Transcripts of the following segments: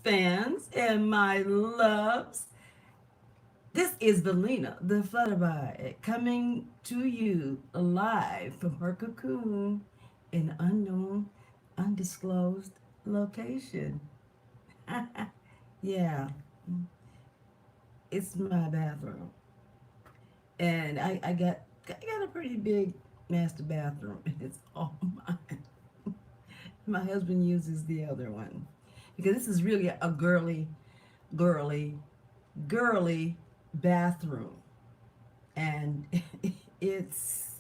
fans and my loves. This is Valina, the Flutterby, coming to you live from her cocoon in unknown, undisclosed location. Yeah, it's my bathroom. And I got a pretty big master bathroom. It's all mine. My husband uses the other one because this is really a girly, girly bathroom, and it's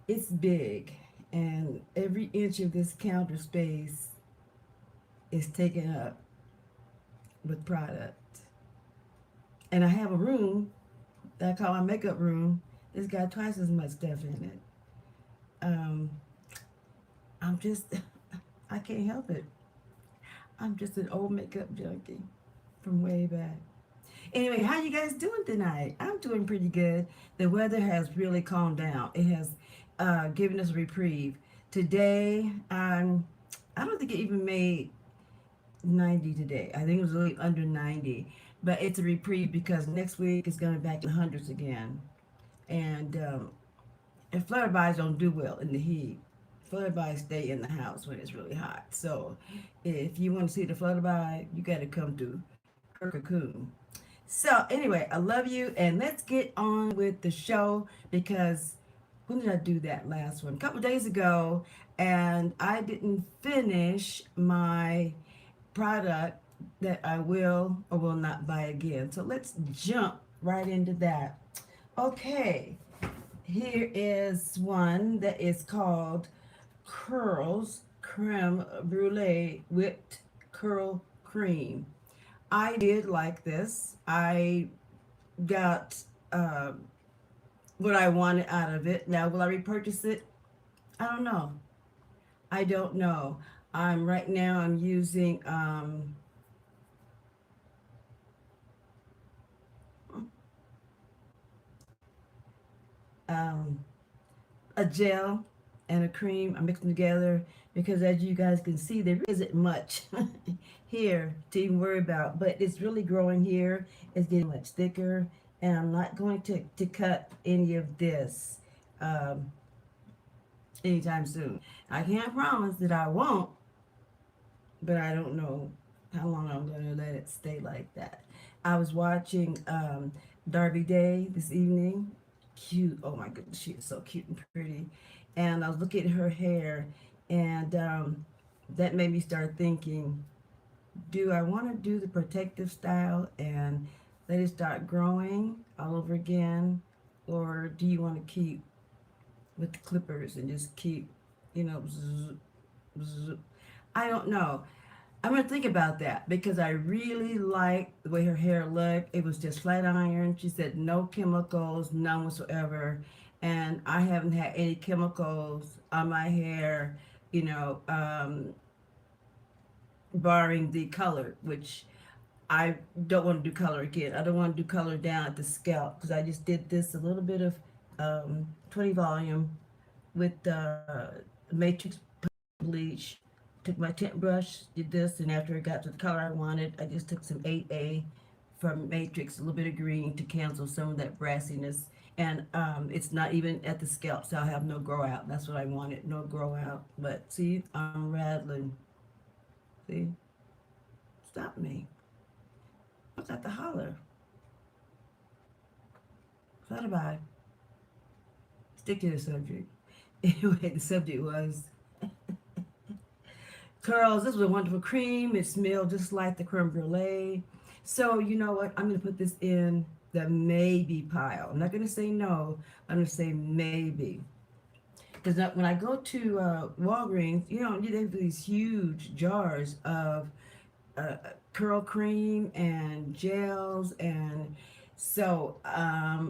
it's big, and every inch of this counter space is taken up with product. And I have a room that I call my makeup room. It's got twice as much stuff in it. Um, I'm just, I can't help it. I'm just an old makeup junkie from way back. Anyway, how you guys doing tonight? I'm doing pretty good. The weather has really calmed down. It has given us a reprieve. Today, I don't think it even made 90 today. I think it was really under 90. But it's a reprieve because next week it's going to be back in the hundreds again. And flutterbys don't do well in the heat. Flutterbys stay in the house when it's really hot. So if you want to see the flutterby, you got to come to her cocoon. So anyway, I love you, and let's get on with the show because when did I do that last one? A couple days ago, and I didn't finish my product that I will or will not buy again. So let's jump right into that. Okay, here is one that is called Curls Creme Brulee Whipped Curl Cream. I did like this. I got uh, what I wanted out of it. Now, will I repurchase it? I don't know. I don't know. Right now. I'm using um, a gel and a cream. I mix them together because, as you guys can see, there isn't much here to even worry about. But it's really growing here. It's getting much thicker, and I'm not going to cut any of this um, anytime soon. I can't promise that I won't, but I don't know how long I'm going to let it stay like that. I was watching Darby Day this evening. Cute. Oh my goodness, she is so cute and pretty. And I was looking at her hair, and that made me start thinking, do I want to do the protective style and let it start growing all over again? Or do you want to keep with the clippers and just keep, zzz, zzz. I don't know. I'm gonna think about that because I really like the way her hair looked. It was just flat iron. She said no chemicals, none whatsoever, and I haven't had any chemicals on my hair, you know, barring the color, which I don't want to do color again. I don't want to do color down at the scalp because I just did this a little bit of 20 volume with matrix bleach. Took my tint brush, did this, and after it got to the color I wanted, I just took some 8A from Matrix, a little bit of green to cancel some of that brassiness. And it's not even at the scalp, so I have no grow out. That's what I wanted, no grow out. But see, I'm rattling. See? Stop me. What's at the holler? Thought about it. Stick to the subject. Anyway, the subject was curls. This was a wonderful cream. It smelled just like the creme brulee. So you know what? I'm going to put this in the maybe pile. I'm not going to say no. I'm going to say maybe. Because when I go to Walgreens, they have these huge jars of curl cream and gels. And so I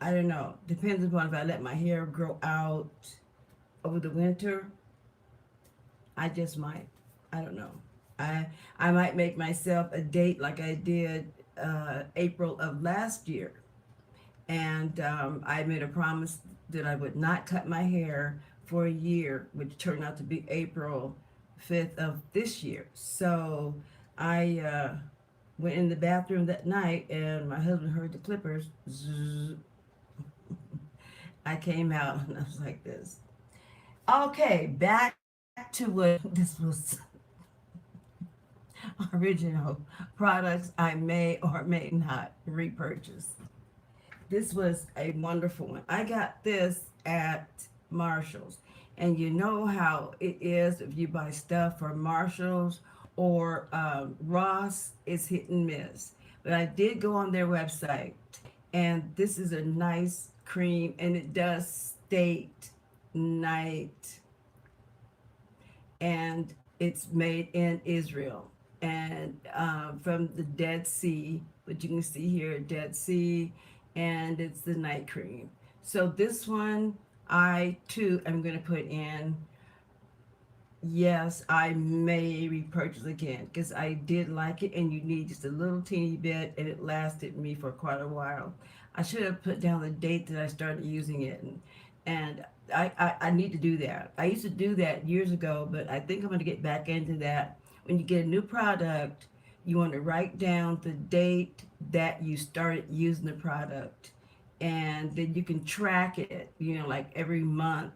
don't know. Depends upon if I let my hair grow out over the winter. I just might. I don't know. I might make myself a date like I did April of last year. And I made a promise that I would not cut my hair for a year, which turned out to be April 5th of this year. So I went in the bathroom that night and my husband heard the clippers. Zzz. I came out and I was like this. Okay, back to what this was original products I may or may not repurchase. This was a wonderful one. I got this at Marshall's. And you know how it is if you buy stuff from Marshall's or Ross, it's hit and miss. But I did go on their website, and this is a nice cream, and it does state night, and it's made in Israel and from the Dead Sea, but you can see here Dead Sea, and it's the night cream. So this one I too am going to put in. Yes, I may repurchase again because I did like it, and you need just a little teeny bit, and it lasted me for quite a while. I should have put down the date that I started using it, and I need to do that. I used to do that years ago, but I think I'm going to get back into that. When you get a new product, you want to write down the date that you started using the product, and then you can track it, like every month,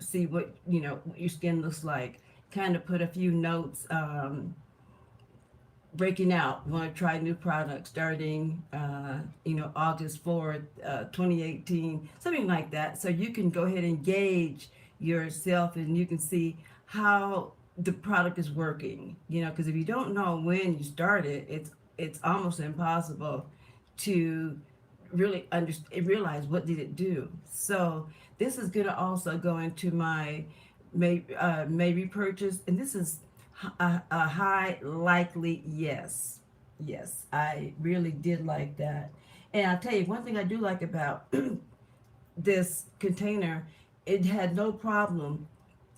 see what your skin looks like. Kind of put a few notes, breaking out. You want to try new products starting, August 4th, 2018, something like that. So you can go ahead and gauge yourself, and you can see how the product is working. Because if you don't know when you started, it's almost impossible to really realize what did it do. So this is going to also go into my may repurchase, and this is a high likely yes. Yes, I really did like that. And I'll tell you one thing I do like about this container, it had no problem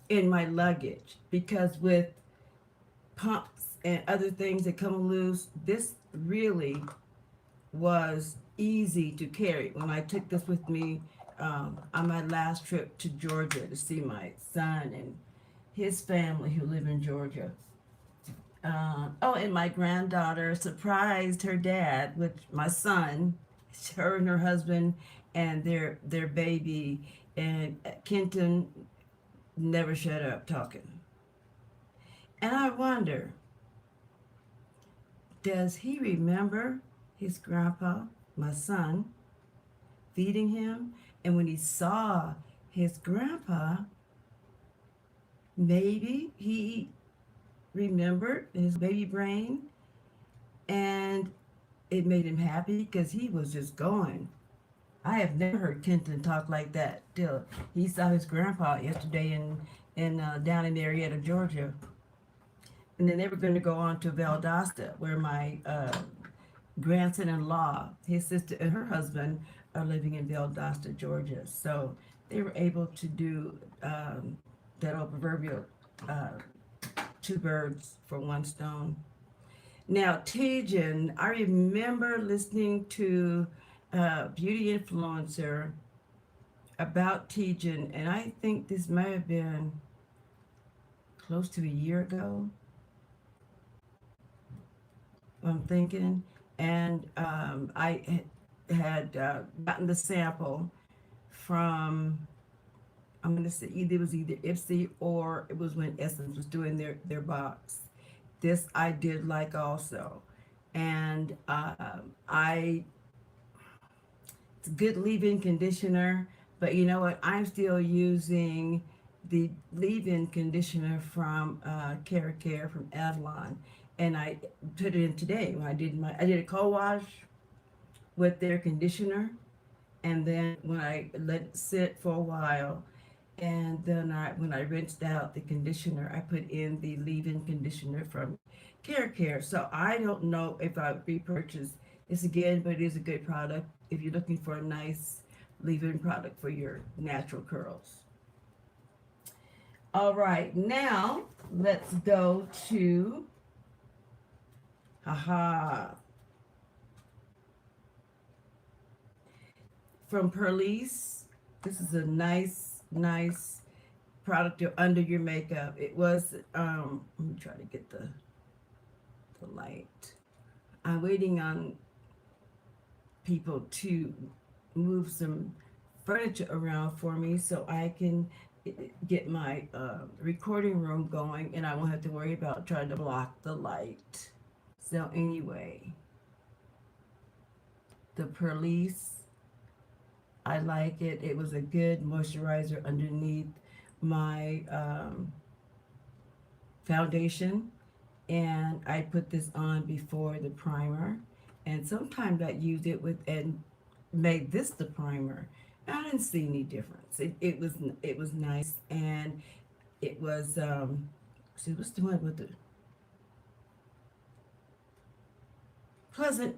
in my luggage, because with pumps and other things that come loose, this really was easy to carry. When I took this with me on my last trip to Georgia to see my son and his family who live in Georgia. Oh, and my granddaughter surprised her dad with my son, her and her husband, and their baby. And Kenton never shut up talking. And I wonder, does he remember his grandpa, my son, feeding him? And when he saw his grandpa, maybe he remembered in his baby brain, and it made him happy because he was just going. I have never heard Kenton talk like that till he saw his grandpa yesterday in down in Marietta, Georgia. And then they were going to go on to Valdosta, where my grandson-in-law, his sister and her husband are living in Valdosta, Georgia. So they were able to do that old proverbial uh, two birds for one stone. Now, Tejan, I remember listening to a beauty influencer about Tejan, and I think this may have been close to a year ago, I'm thinking. And I had gotten the sample from, I'm going to say either it was either Ipsy or it was when Essence was doing their box. This I did like also. And it's a good leave-in conditioner, but you know what? I'm still using the leave-in conditioner from Care from Avalon, and I put it in today when I did a co-wash with their conditioner, and then when I let it sit for a while, and then when I rinsed out the conditioner, I put in the leave-in conditioner from Care. So I don't know if I would repurchase this again, but it is a good product if you're looking for a nice leave-in product for your natural curls. All right, now let's go to, haha, from Perlice. This is a nice product under your makeup. It was, let me try to get the light. I'm waiting on people to move some furniture around for me so I can get my recording room going and I won't have to worry about trying to block the light. So anyway, the Perlice, I like it. It was a good moisturizer underneath my foundation, and I put this on before the primer, and sometimes I used it with and made this the primer. I didn't see any difference. It was nice, and it was see, what's the one with the pleasant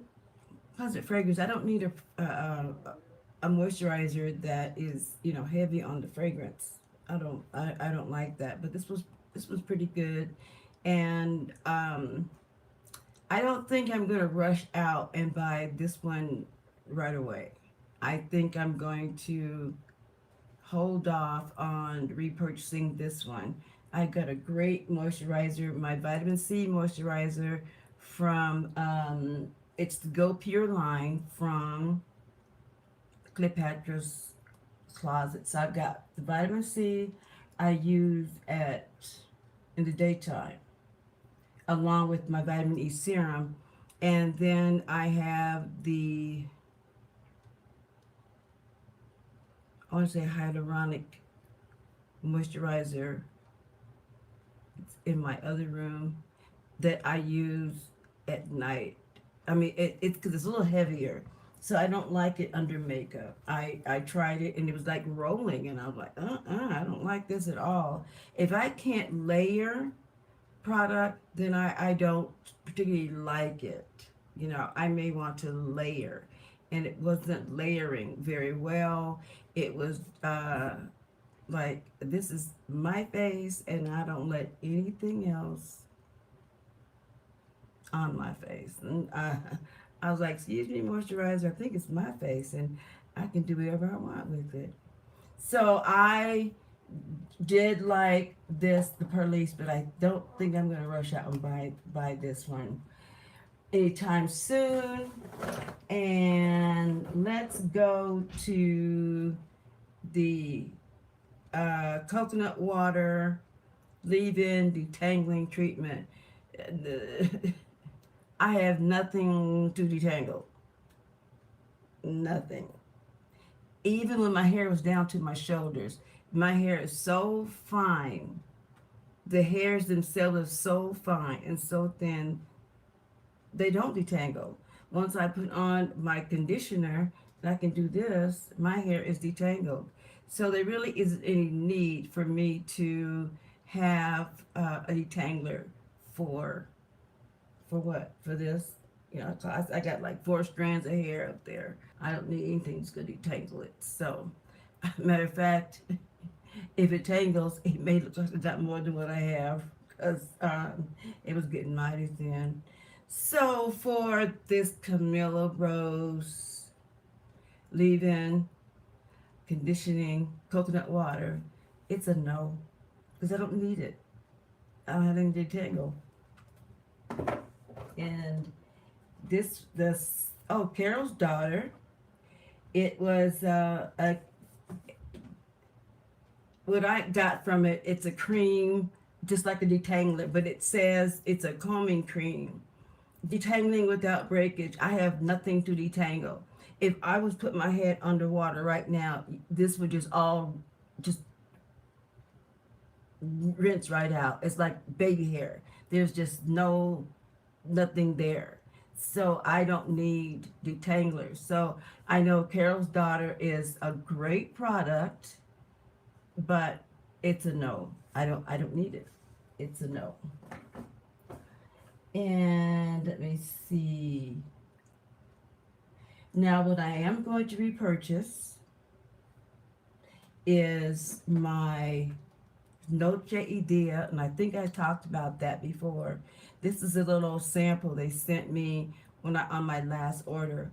pleasant fragrance. I don't need a moisturizer that is, you know, heavy on the fragrance. I don't like that. But this was pretty good, and I don't think I'm gonna rush out and buy this one right away. I think I'm going to hold off on repurchasing this one. I got a great moisturizer, my vitamin C moisturizer from it's the Go Pure line from Cleopatra's Closet. So I've got the vitamin C I use at in the daytime along with my vitamin E serum, and then I have the, I want to say, hyaluronic moisturizer in my other room that I use at night. I mean, it's because it's a little heavier, so I don't like it under makeup. I tried it and it was like rolling, and I was like, I don't like this at all. If I can't layer product, then I don't particularly like it. You know, I may want to layer, and it wasn't layering very well. It was like, this is my face, and I don't let anything else on my face. And I was like, excuse me, moisturizer, I think it's my face, and I can do whatever I want with it. So I did like this, the Perlice, but I don't think I'm gonna rush out and buy this one anytime soon. And let's go to the coconut water leave-in detangling treatment. I have nothing to detangle. Nothing. Even when my hair was down to my shoulders, my hair is so fine. The hairs themselves are so fine and so thin, they don't detangle. Once I put on my conditioner, and I can do this, my hair is detangled. So there really isn't any need for me to have a detangler for what? For this? You know, so I got like 4 strands of hair up there. I don't need anything that's going to detangle it. So, matter of fact, if it tangles, it may look like it's got more than what I have, because it was getting mighty thin. So for this Camilla Rose leave-in conditioning coconut water, it's a no, because I don't need it. I don't have anything to detangle. And this Carol's Daughter, it was what I got from it, it's a cream, just like a detangler, but it says it's a combing cream. Detangling without breakage. I have nothing to detangle. If I was put my head underwater right now, this would just all just rinse right out. It's like baby hair. There's just nothing there. So I don't need detanglers. So I know Carol's Daughter is a great product, but it's a no. I don't need it. It's a no. And let me see. Now what I am going to repurchase is my Noche Idea, and I think I talked about that before. This is a little sample they sent me on my last order.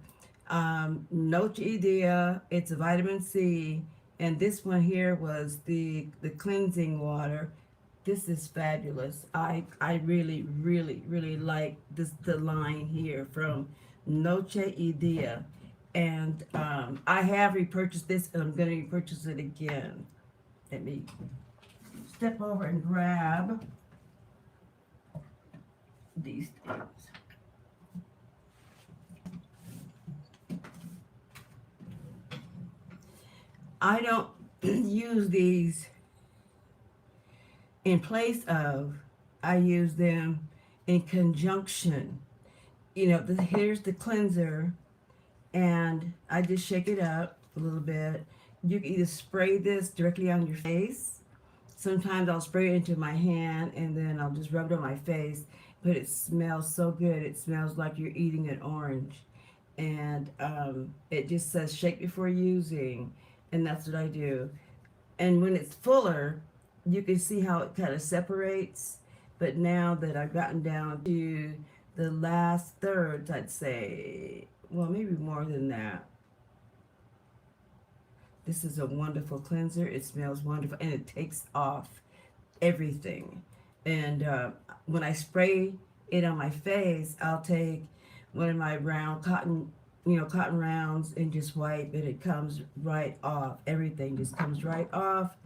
Noche Idea, it's a vitamin C, and this one here was the cleansing water. this is fabulous. I really, really, really like this, the line here from Noche Idea. And I have repurchased this, and I'm going to repurchase it again. Let me step over and grab these things. I don't use these in place of, I use them in conjunction. You know, here's the cleanser, and I just shake it up a little bit. You can either spray this directly on your face. Sometimes I'll spray it into my hand, and then I'll just rub it on my face. But it smells so good. It smells like you're eating an orange. And it just says shake before using, and that's what I do. And when it's fuller, you can see how it kind of separates. But now that I've gotten down to the last thirds, I'd say, well, maybe more than that. This is a wonderful cleanser. It smells wonderful, and it takes off everything. And when I spray it on my face, I'll take one of my round cotton, cotton rounds, and just wipe it. It comes right off. Everything just comes right off.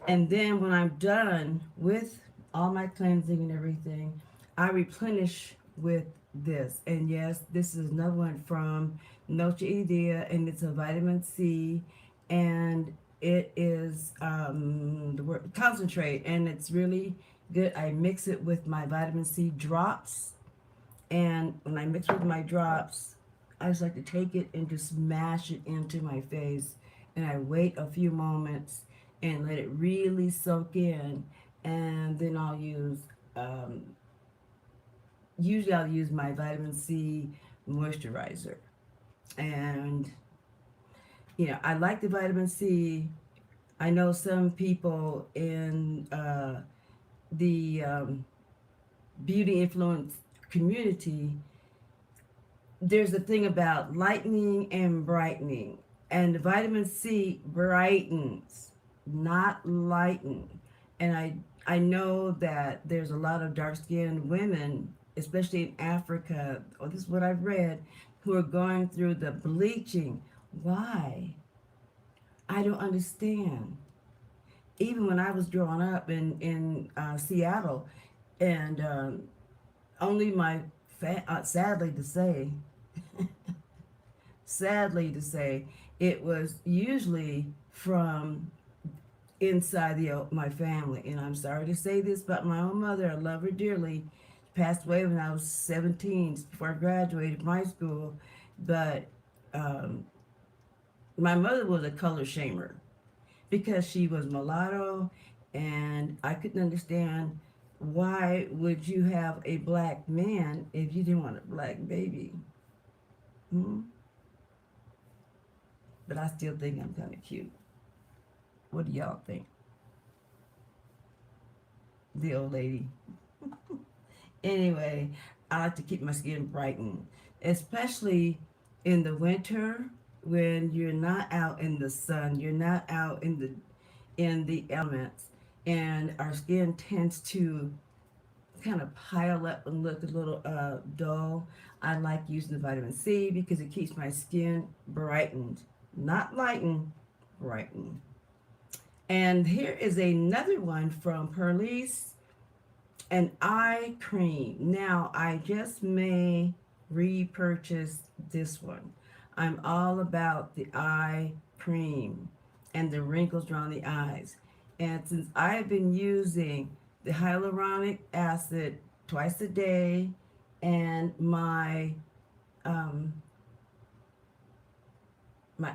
And then when I'm done with all my cleansing and everything, I replenish with this. And yes, this is another one from Noche Idea, and it's a vitamin C, and it is the word concentrate, and it's really good. I mix it with my vitamin C drops, and when I mix with my drops, I just like to take it and just mash it into my face, and I wait a few moments and let it really soak in, and then I'll use usually I'll use my vitamin C moisturizer. And I like the vitamin C. I know some people in the beauty influence community, there's a thing about lightening and brightening, and the vitamin C brightens, not lighten. And I know that there's a lot of dark-skinned women, especially in Africa, or this is what I've read, who are going through the bleaching. Why? I don't understand. Even when I was growing up in Seattle, and only my sadly to say, it was usually from inside my family. And I'm sorry to say this about my own mother. I love her dearly. She passed away when I was 17, before I graduated from high school. But my mother was a color shamer because she was mulatto, and I couldn't understand, why would you have a black man if you didn't want a black baby? But I still think I'm kind of cute. What do y'all think? The old lady. Anyway, I like to keep my skin brightened, especially in the winter when you're not out in the sun, you're not out in the elements, and our skin tends to kind of pile up and look a little dull. I like using the vitamin C because it keeps my skin brightened, not lightened, brightened. And here is another one from Perlice, an eye cream. Now, I just may repurchase this one. I'm all about the eye cream and the wrinkles around the eyes. And since I've been using the hyaluronic acid twice a day, and my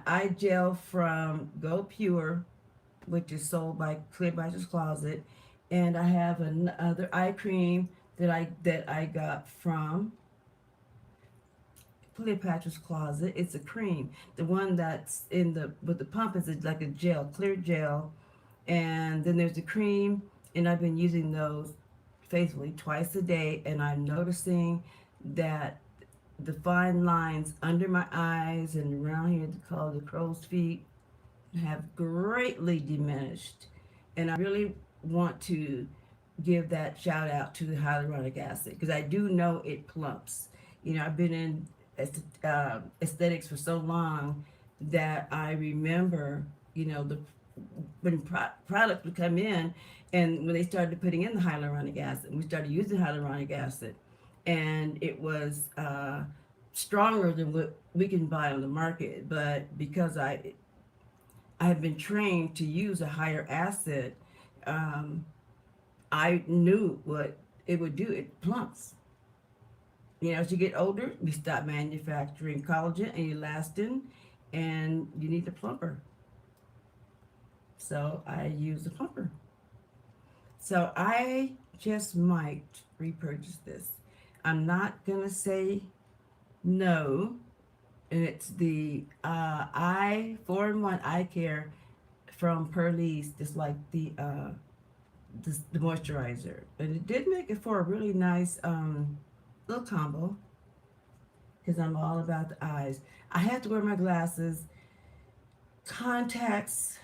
eye gel from Go Pure, which is sold by Cleopatra's Closet, and I have another eye cream that I got from Cleopatra's Closet. It's a cream. The one that's with the pump is like a gel, clear gel, and then there's the cream, and I've been using those faithfully twice a day, and I'm noticing that the fine lines under my eyes and around here, called the crow's feet, have greatly diminished. And I really want to give that shout out to the hyaluronic acid because I do know it plumps. I've been in aesthetics for so long that I remember, the when products would come in, and when they started putting in the hyaluronic acid, we started using hyaluronic acid, and it was stronger than what we can buy on the market. But because I have been trained to use a higher acid, um, I knew what it would do. It plumps. As you get older, we stop manufacturing collagen and elastin, and you need a plumper. So I use a plumper. So I just might repurchase this. I'm not gonna say no, and it's the eye 4-in-1 eye care from Perlise, just like the moisturizer, and it did make it for a really nice little combo because I'm all about the eyes. I have to wear my glasses, contacts,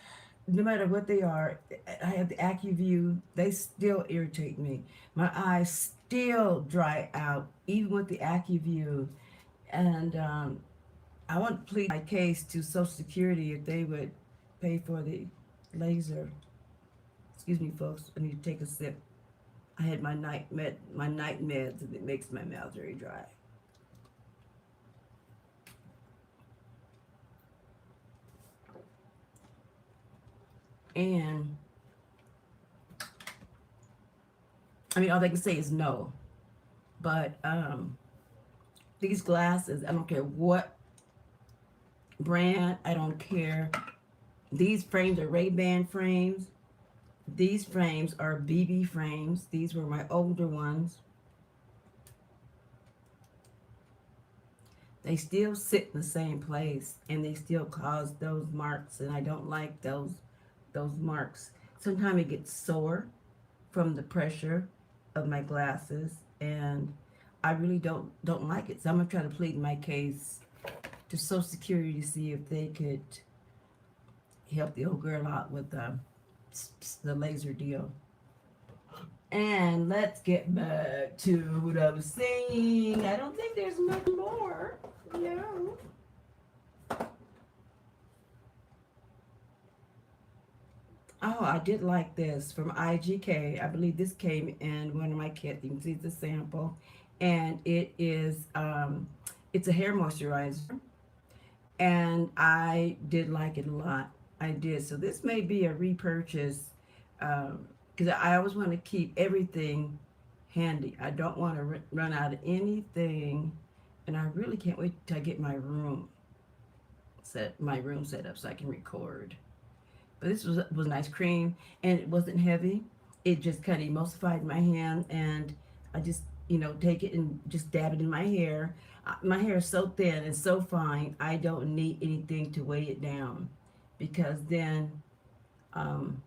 no matter what they are. I have the AccuView. They still irritate me. My eyes still dry out, even with the AccuView. And I want to plead my case to Social Security if they would pay for the laser. Excuse me, folks. I need to take a sip. I had my night meds, and it makes my mouth very dry. And I mean, all they can say is no. But these glasses, I don't care what brand, I don't care. These frames are Ray-Ban frames. These frames are BB frames. These were my older ones. They still sit in the same place, and they still cause those marks, and I don't like those marks. Sometimes it gets sore from the pressure of my glasses, and I really don't like it. So I'm gonna try to plead my case to Social Security to see if they could help the old girl out with the laser deal. And let's get back to what I was saying. I don't think there's much more. No. Oh, I did like this from IGK. I believe this came in one of my kits. You can see the sample. And it's a hair moisturizer. And I did like it a lot. I did. So this may be a repurchase because I always want to keep everything handy. I don't want to run out of anything. And I really can't wait till I get my room set up so I can record. But this was nice cream, and it wasn't heavy. It just kind of emulsified my hand, and I just take it and just dab it in my hair. My hair is so thin and so fine, I don't need anything to weigh it down, because then um,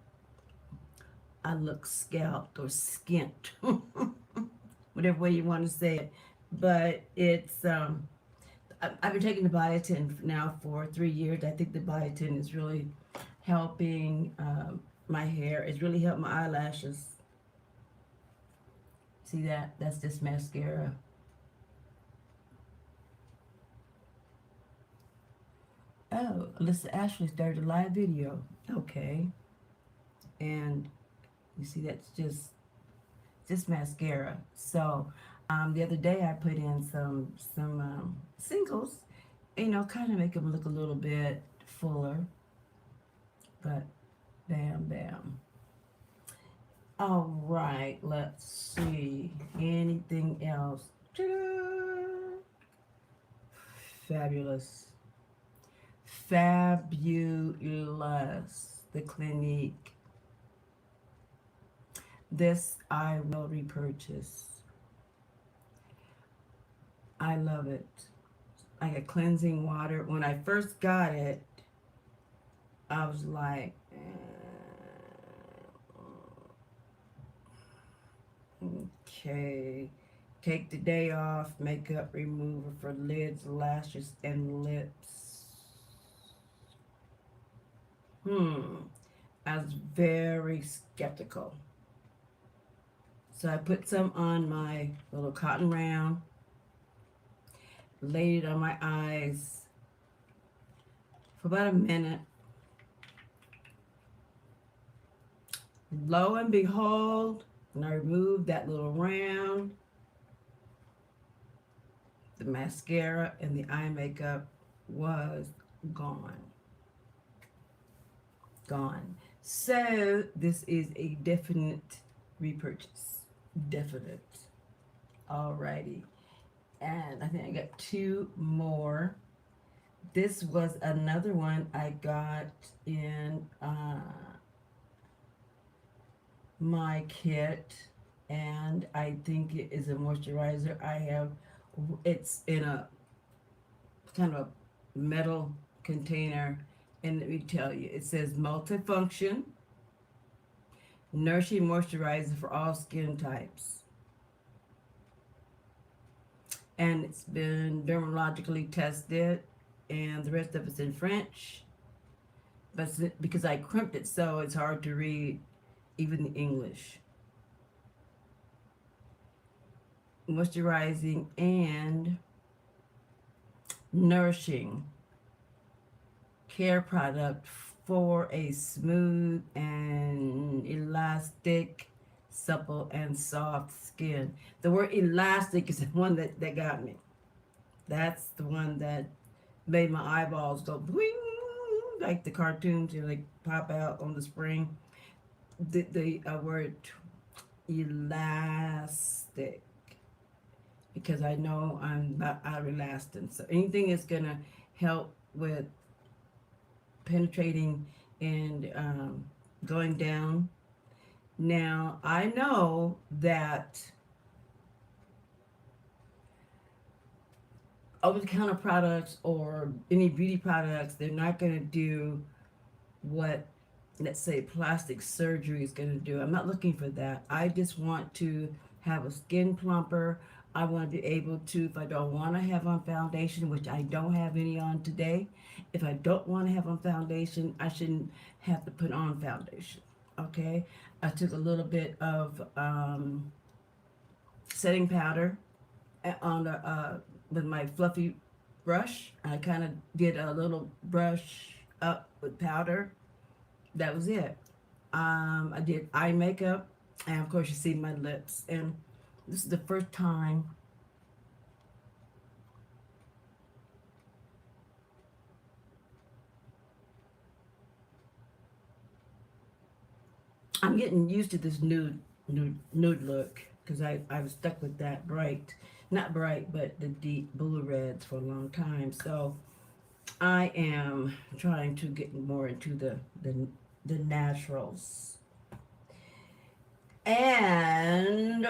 I look scalped or skint, whatever way you want to say it. But it's I've been taking the biotin now for 3 years. I think the biotin is really helping my hair. It's really helped my eyelashes. See that? That's just mascara. Oh, Alyssa Ashley started a live video. Okay. And you see that's just mascara. So the other day I put in some singles, kind of make them look a little bit fuller. But bam, bam. All right, let's see. Anything else? Ta-da! Fabulous. Fabulous. The Clinique. This I will repurchase. I love it. Like a cleansing water. When I first got it, I was like, okay. Take the day off. Makeup remover for lids, lashes, and lips. I was very skeptical. So I put some on my little cotton round, laid it on my eyes for about a minute. Lo and behold, when I removed that little round, the mascara and the eye makeup was gone. Gone. So this is a definite repurchase. Definite. Alrighty. And I think I got two more. This was another one I got in my kit, and I think it is a moisturizer. It's in a kind of a metal container, and let me tell you, it says multifunction, nourishing moisturizer for all skin types. And it's been dermatologically tested, and the rest of it's in French. But because I crimped it so it's hard to read even the English. Moisturizing and nourishing care product for a smooth and elastic, supple and soft skin. The word elastic is the one that got me. That's the one that made my eyeballs go bling, like the cartoons, like pop out on the spring. The word elastic, because I know I'm not out of elastin. So anything that's gonna help with penetrating and going down. Now I know that over-the-counter products or any beauty products, they're not gonna do what, let's say, plastic surgery is going to do. I'm not looking for that. I just want to have a skin plumper. I want to be able to, if I don't want to have on foundation, which I don't have any on today, if I don't want to have on foundation, I shouldn't have to put on foundation. Okay? I took a little bit of setting powder on with my fluffy brush. I kind of did a little brush up with powder. That was it. I did eye makeup, and of course you see my lips. And this is the first time I'm getting used to this nude look, because I was stuck with that bright, not bright, but the deep blue reds for a long time. So I am trying to get more into the naturals. And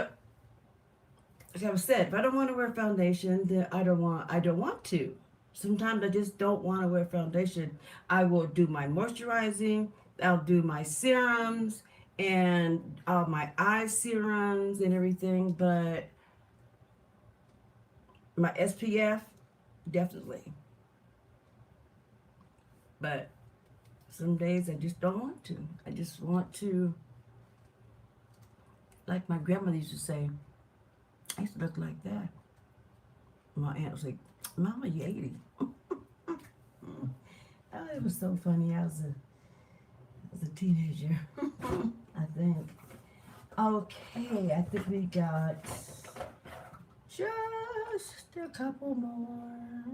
like I said, if I don't want to wear foundation, then I don't want to. Sometimes I just don't want to wear foundation. I will do my moisturizing, I'll do my serums and all my eye serums and everything, but my SPF, definitely. But some days I just don't want to. I just want to, like my grandmother used to say, I used to look like that. My aunt was like, Mama, you 80. Oh, it was so funny. I was a teenager, I think. Okay, I think we got just a couple more.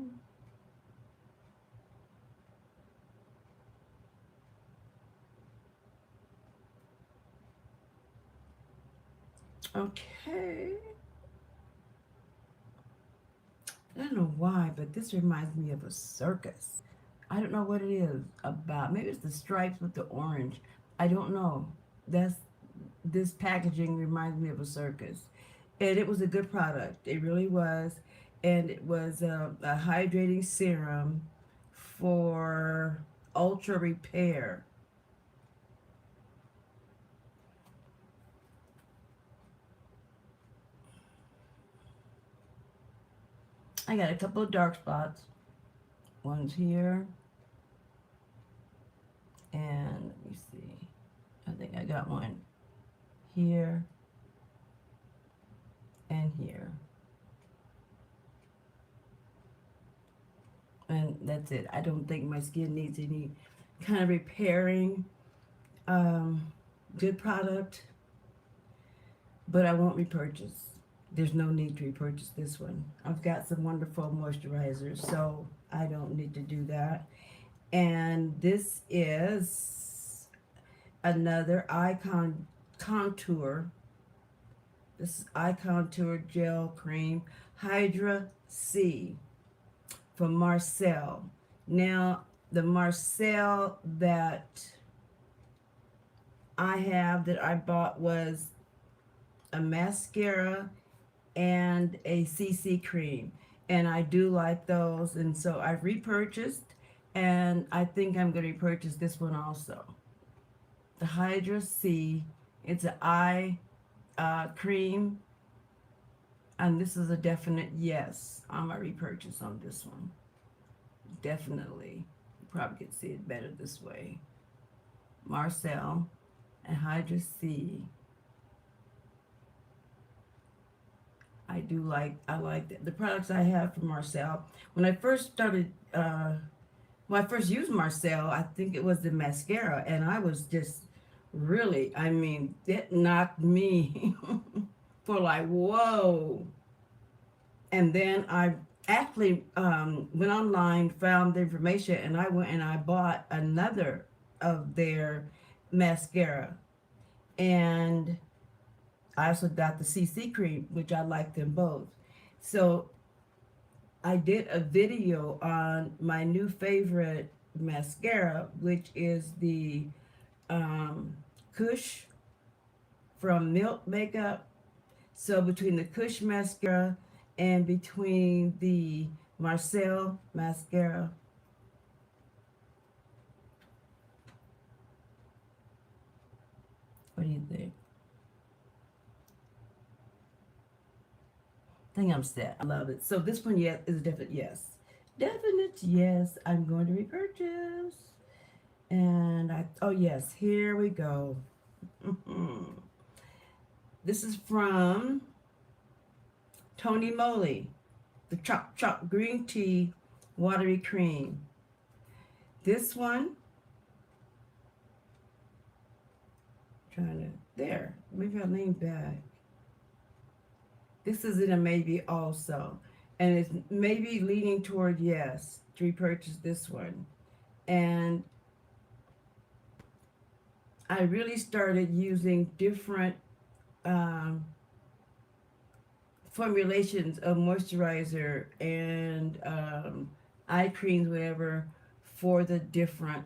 Okay. I don't know why, but this reminds me of a circus. I don't know what it is about. Maybe it's the stripes with the orange. I don't know. That's This packaging reminds me of a circus. And it was a good product. It really was. And it was a hydrating serum for ultra repair. I got a couple of dark spots. One's here. And let me see. I think I got one here. and here. And that's it. I don't think my skin needs any kind of repairing. Um, Good product, but I won't repurchase. There's no need to repurchase this one. I've got some wonderful moisturizers, so I don't need to do that. And this is another icon contour. This is eye contour gel cream, Hydra C from Marcel. Now, the Marcel that I have that I bought was a mascara and a CC cream. And I do like those. And so I've repurchased. And I think I'm going to repurchase this one also. The Hydra C. It's an eye cream. And this is a definite yes on my repurchase on this one. Definitely. You probably could see it better this way. Marcel and Hydra C. I like the products I have from Marcel. When I first started, when I first used Marcel, I think it was the mascara, and I was just really, I mean, it knocked me for like, whoa. And then I actually went online, found the information, and I went and I bought another of their mascara. And I also got the CC cream, which I like them both. So I did a video on my new favorite mascara, which is the Kush from Milk Makeup. So between the Kush mascara and between the Marcel mascara, what do you think? I think I'm set. I love it. So this one, yes, is a definite yes. Definite yes. I'm going to repurchase. And oh yes, here we go. This is from Tony Moly, the Chop Chop Green Tea Watery Cream. This one, there, maybe I'll lean back. This is in a maybe also. And it's maybe leaning toward yes to repurchase this one. And I really started using different formulations of moisturizer and eye creams, whatever, for the different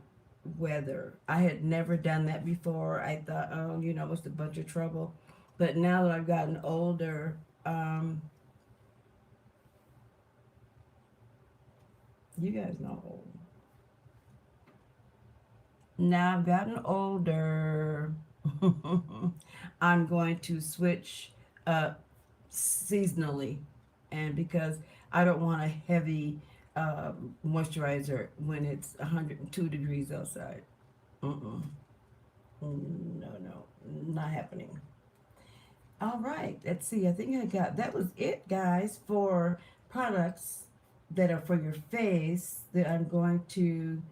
weather. I had never done that before. I thought, oh, you know, it's a bunch of trouble. But now that I've gotten older, you guys know old. Now I've gotten older. I'm going to switch up seasonally, and because I don't want a heavy moisturizer when it's 102 degrees outside. No, not happening. All right, let's see. I think that was it, guys, for products that are for your face that I'm going to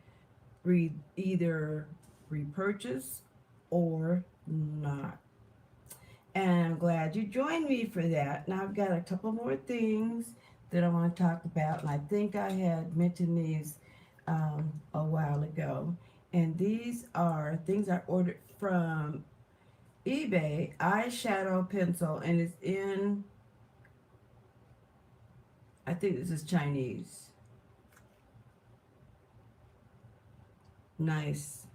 either repurchase or not. And I'm glad you joined me for that. Now I've got a couple more things that I want to talk about, and I think I had mentioned these a while ago. And these are things I ordered from eBay, eyeshadow pencil, and it's in, I think this is Chinese. Nice,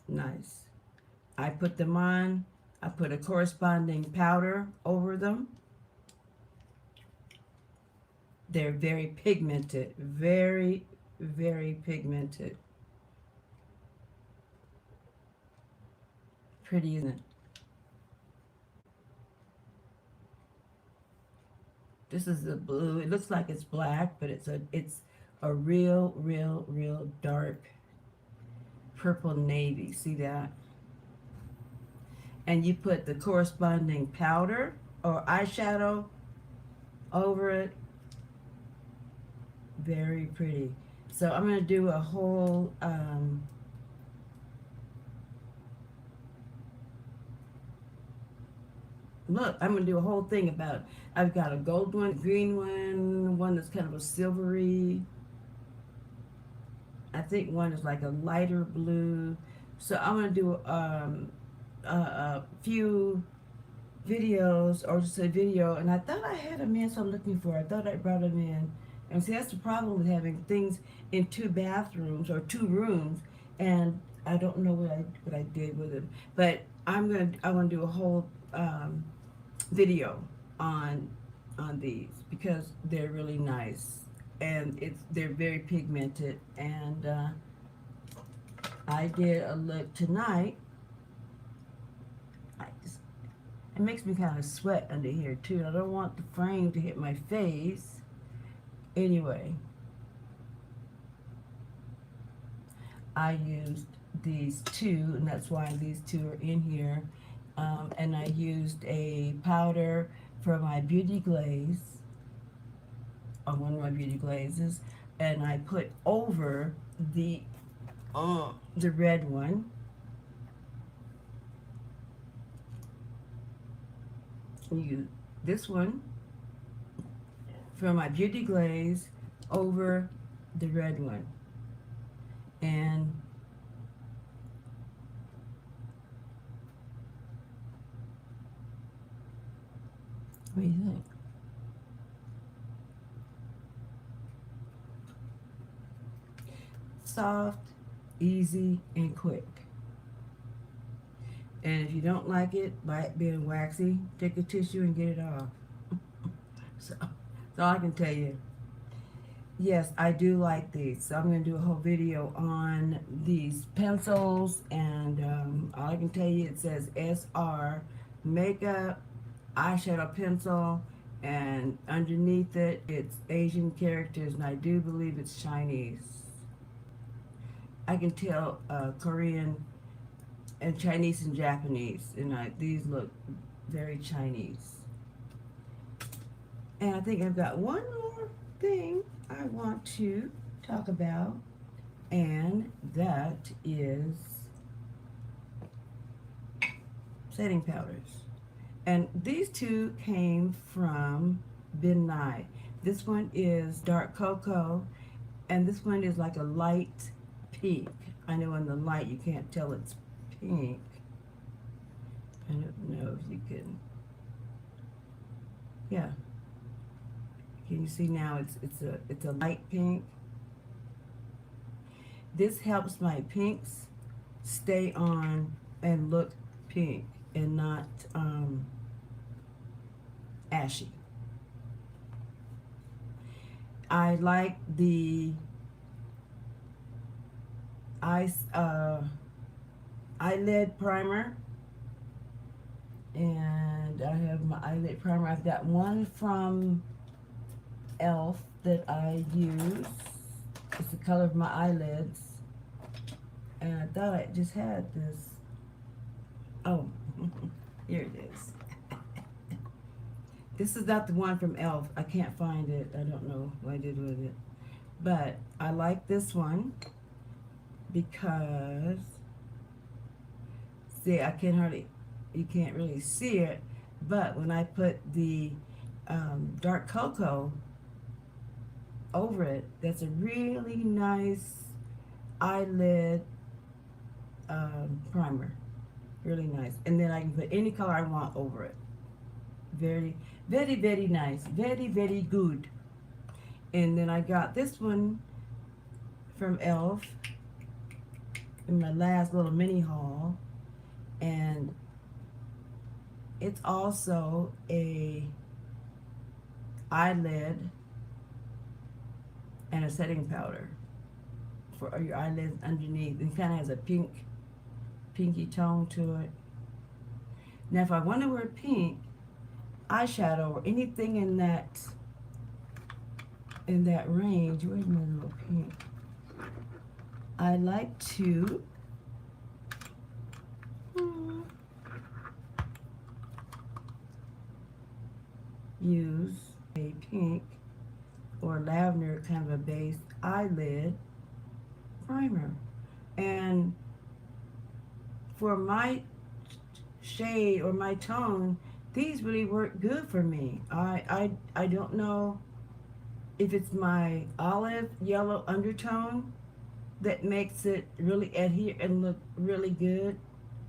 nice. I put them on. I put a corresponding powder over them. They're very pigmented, very, very pigmented. Pretty, isn't it? This is the blue. It looks like it's black, but it's a real, real, real dark purple navy. See that? And you put the corresponding powder or eyeshadow over it. Very pretty. So I'm going to do a whole look, I'm going to do a whole thing about it. I've got a gold one, green one that's kind of a silvery. I think one is like a lighter blue. So I'm going to do a few videos, or just a video, and I thought I had a man, so I'm looking for it. I thought I brought him in. And see, that's the problem with having things in 2 bathrooms or 2 rooms, and I don't know what I did with it. But I want to do a whole video on these because they're really nice, and they're very pigmented. And I did a look tonight. It makes me kind of sweat under here too. I don't want the frame to hit my face. Anyway, I used these 2, and that's why these 2 are in here. And I used a powder for my beauty glaze, on one of my beauty glazes, and I put over the red one. Use this one for my beauty glaze over the red one. And what do you think? Soft, easy, and quick. And if you don't like it, by it being waxy, take a tissue and get it off. So that's all I can tell you. Yes, I do like these. So I'm going to do a whole video on these pencils. And all I can tell you, it says SR Makeup Eyeshadow Pencil. And underneath it, it's Asian characters. And I do believe it's Chinese. I can tell Korean and Chinese and Japanese, and these look very Chinese. And I think I've got one more thing I want to talk about, and that is setting powders. And these 2 came from Ben Nye. This one is dark cocoa, and this one is like a light pink. I know in the light you can't tell it's pink. I don't know if you can. Yeah. Can you see now? It's a light pink. This helps my pinks stay on and look pink and not ashy. I like the eyelid primer, and I have my eyelid primer. I've got one from e.l.f. that I use. It's the color of my eyelids, and I thought I just had this. Oh, here it is. This is not the one from e.l.f. I can't find it. I don't know what I did with it, but I like this one because, see, you can't really see it, but when I put the dark cocoa over it, that's a really nice eyelid primer. Really nice. And then I can put any color I want over it. Very, very, very nice. Very, very good. And then I got this one from e.l.f. in my last little mini haul, and it's also a eyelid and a setting powder for your eyelids underneath. It kind of has a pinky tone to it. Now if I want to wear pink eyeshadow or anything in that range, where's my little pink? I like to use a pink or lavender kind of a base eyelid primer. And for my shade or my tone, these really work good for me. I don't know if it's my olive yellow undertone that makes it really adhere and look really good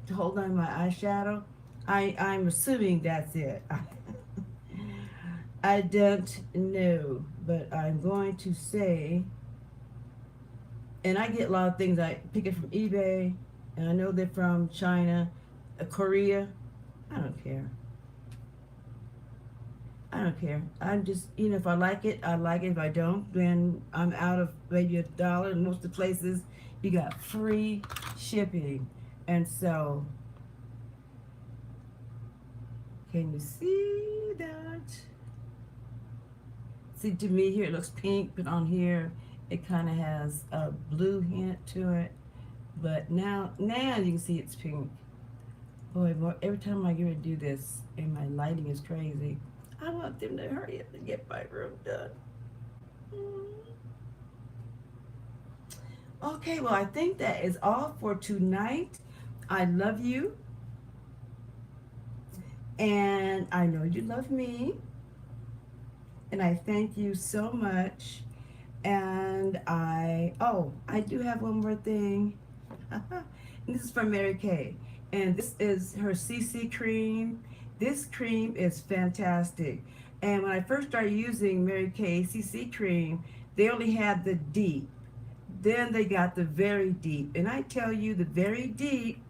to hold on my eyeshadow. I'm assuming that's it. I don't know, but I'm going to say, and I get a lot of things. I pick it from eBay, and I know they're from China, Korea. I don't care. I don't care. I'm just, if I like it, I like it. If I don't, then I'm out of maybe $1. And most of the places, you got free shipping. And so, can you see that? See, to me here it looks pink, but on here it kind of has a blue hint to it. But now you can see it's pink. Boy, every time I get ready to do this, and my lighting is crazy, I want them to hurry up and get my room done. Mm. Okay, well, I think that is all for tonight. I love you, and I know you love me, and I thank you so much. And I do have one more thing. This is from Mary Kay, and this is her CC cream. This cream is fantastic. And when I first started using Mary Kay CC cream, they only had the deep. Then they got the very deep. And I tell you, the very deep,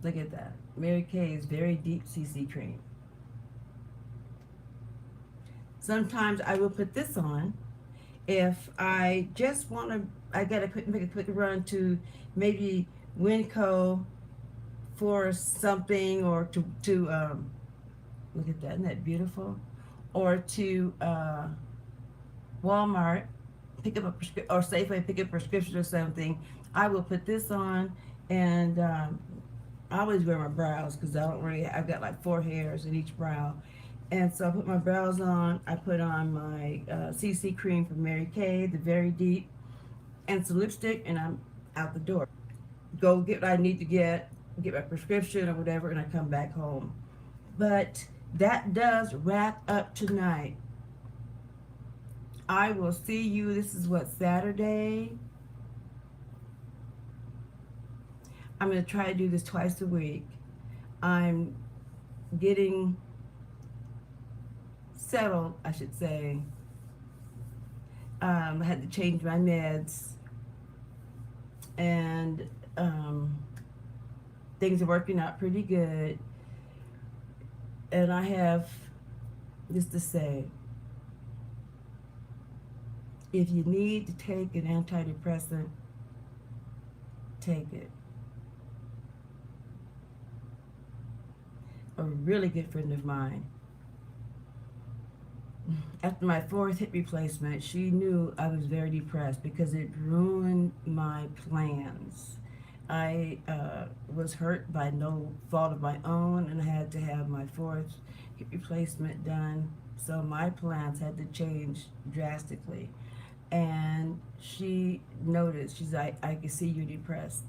look at that. Mary Kay's very deep CC cream. Sometimes I will put this on if I just want to. I gotta make a quick run to maybe Winco for something, or to look at that, isn't that beautiful? Or to Walmart, pick up a prescription, or Safeway, pick up a prescription or something. I will put this on, and I always wear my brows because I don't really. I've got like 4 hairs in each brow, and so I put my brows on. I put on my CC cream from Mary Kay, the very deep, and some lipstick, and I'm out the door. Go get what I need to get my prescription or whatever, and I come back home. But that does wrap up tonight. I will see you. This is what, Saturday? I'm going to try to do this twice a week. I'm getting settled, I should say. I had to change my meds, and things are working out pretty good. And I have this to say: if you need to take an antidepressant, take it. A really good friend of mine, after my 4th hip replacement, she knew I was very depressed because it ruined my plans. I was hurt by no fault of my own, and I had to have my 4th hip replacement done, so my plans had to change drastically. And she noticed, she's like, I can see you're depressed.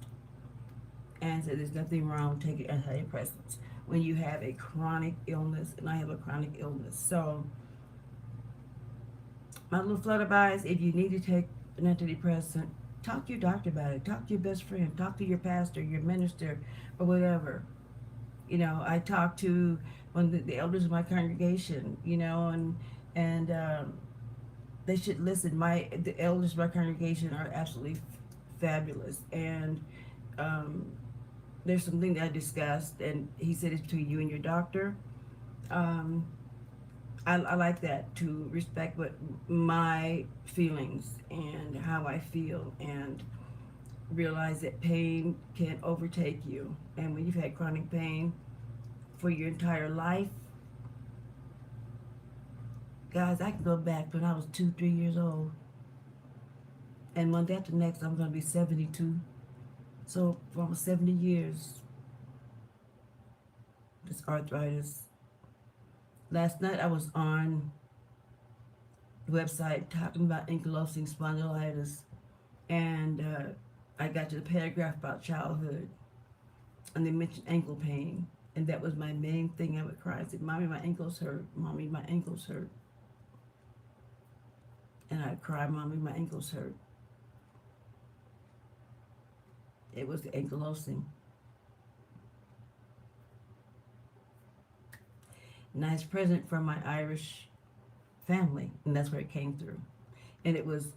And said, there's nothing wrong with taking antidepressants when you have a chronic illness, and I have a chronic illness. So, my little flutterbies, if you need to take an antidepressant, talk to your doctor about it. Talk to your best friend. Talk to your pastor, your minister, or whatever. I talked to one of the elders of my congregation, and they should listen. The elders of my congregation are absolutely fabulous, and there's something that I discussed, and he said it's between you and your doctor. I like that, to respect what my feelings and how I feel, and realize that pain can overtake you. And when you've had chronic pain for your entire life, guys, I can go back to when I was 2, 3 years old, and one day after next, I'm going to be 72. So for almost 70 years, this arthritis Last night I was on the website talking about ankylosing spondylitis, and I got to the paragraph about childhood, and they mentioned ankle pain, and that was my main thing. I would cry and say, "Mommy, my ankles hurt. Mommy, my ankles hurt." And I'd cry, "Mommy, my ankles hurt." It was the ankylosing. Nice present from my Irish family, and that's where it came through. And it was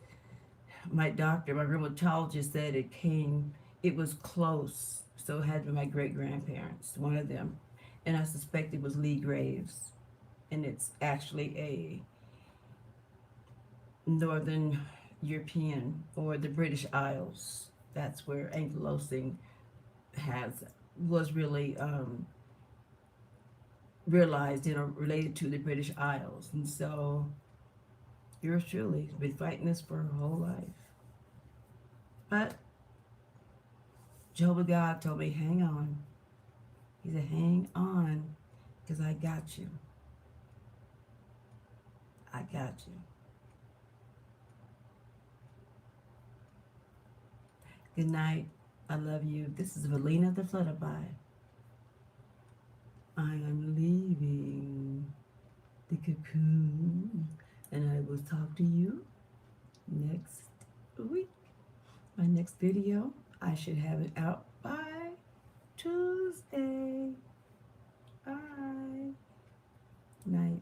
my doctor, my rheumatologist said it was close, so it had to be my great grandparents, one of them, and I suspect it was Lee Graves, and it's actually a Northern European or the British Isles. That's where ankylosing has was really realized, related to the British Isles, and so yours truly has been fighting this for her whole life. But Jehovah God told me, hang on. He said, hang on, because I got you. I got you. Good night. I love you. This is Valina the Flutterby. I am leaving the cocoon, and I will talk to you next week. My next video, I should have it out by Tuesday. Bye. Night.